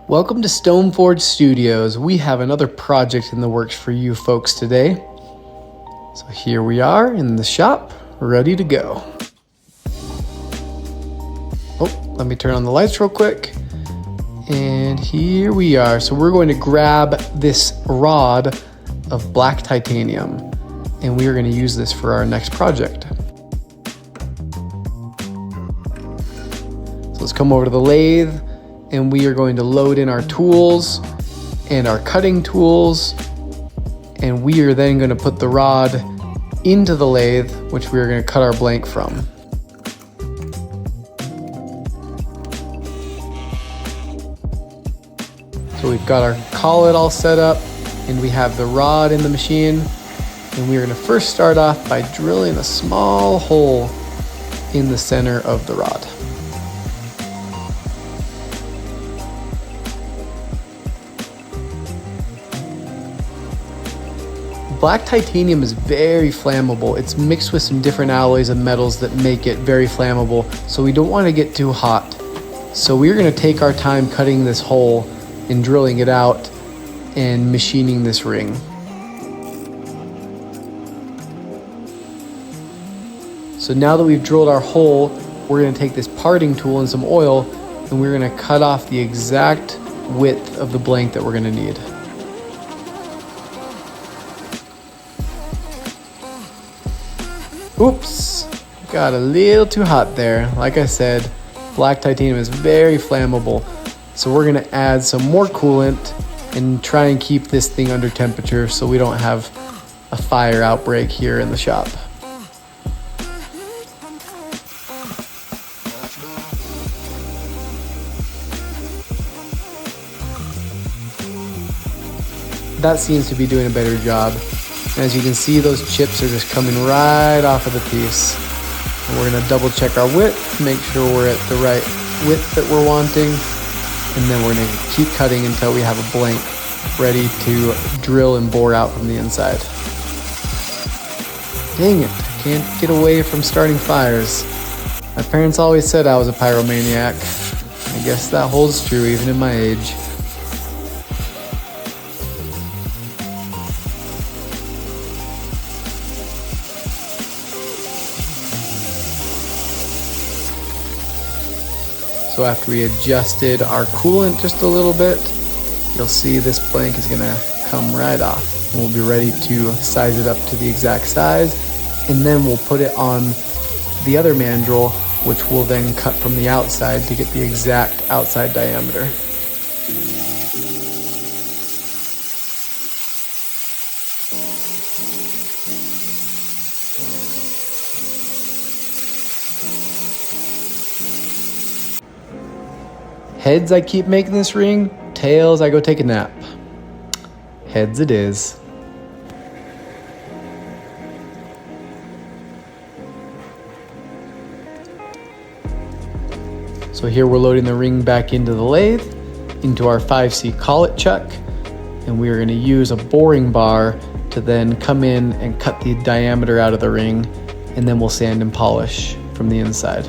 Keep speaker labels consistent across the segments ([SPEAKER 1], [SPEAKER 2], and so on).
[SPEAKER 1] Welcome to Stoneforge Studios. We have another project in the works for you folks today. So here we are in the shop, ready to go. Oh, let me turn on the lights real quick. And here we are. So we're going to grab this rod of black titanium, and we are going to use this for our next project. So let's come over to the lathe, and we are going to load in our tools and our cutting tools, and we are then going to put the rod into the lathe, which we are going to cut our blank from. So we've got our collet all set up, and we have the rod in the machine, and we are going to first start off by drilling a small hole in the center of the rod. Black titanium is very flammable. It's mixed with some different alloys and metals that make it very flammable, so we don't want to get too hot. So we're going to take our time cutting this hole and drilling it out and machining this ring. So now that we've drilled our hole, we're going to take this parting tool and some oil, and we're going to cut off the exact width of the blank that we're going to need. Oops, got a little too hot there. Like I said, black titanium is very flammable. So we're gonna add some more coolant and try and keep this thing under temperature so we don't have a fire outbreak here in the shop. That seems to be doing a better job. As you can see, those chips are just coming right off of the piece. And we're gonna double check our width, make sure we're at the right width that we're wanting. And then we're gonna keep cutting until we have a blank ready to drill and bore out from the inside. Dang it, I can't get away from starting fires. My parents always said I was a pyromaniac. I guess that holds true even in my age. So after we adjusted our coolant just a little bit, you'll see this blank is gonna come right off. And we'll be ready to size it up to the exact size. And then we'll put it on the other mandrel, which we'll then cut from the outside to get the exact outside diameter. Heads, I keep making this ring. Tails, I go take a nap. Heads it is. So here we're loading the ring back into the lathe, into our 5C collet chuck, and we are going to use a boring bar to then come in and cut the diameter out of the ring, and then we'll sand and polish from the inside.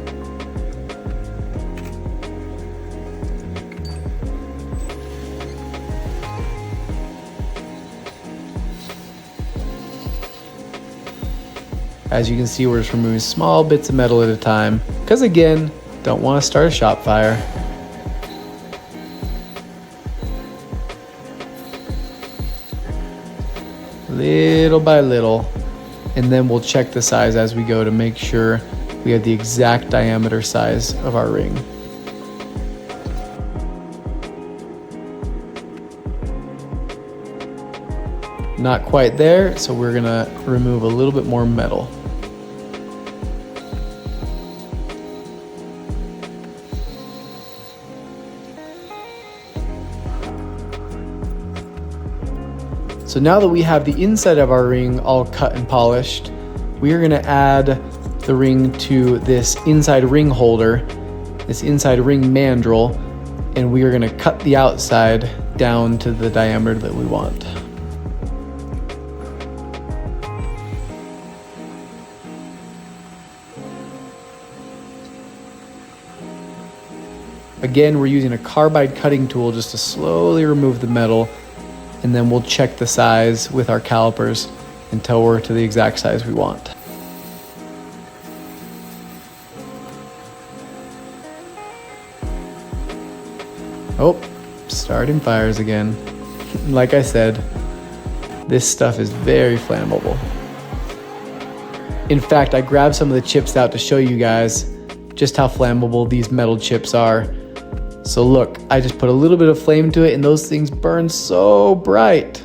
[SPEAKER 1] As you can see, we're just removing small bits of metal at a time, because again, don't want to start a shop fire. Little by little, and then we'll check the size as we go to make sure we have the exact diameter size of our ring. Not quite there, so we're gonna remove a little bit more metal. So now that we have the inside of our ring all cut and polished, we are gonna add the ring to this inside ring holder, this inside ring mandrel, and we are gonna cut the outside down to the diameter that we want. Again, we're using a carbide cutting tool just to slowly remove the metal, and then we'll check the size with our calipers until we're to the exact size we want. Oh, starting fires again. Like I said, this stuff is very flammable. In fact, I grabbed some of the chips out to show you guys just how flammable these metal chips are. So look, I just put a little bit of flame to it and those things burn so bright.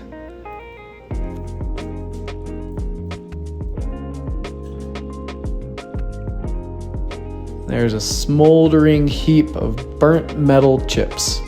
[SPEAKER 1] There's a smoldering heap of burnt metal chips.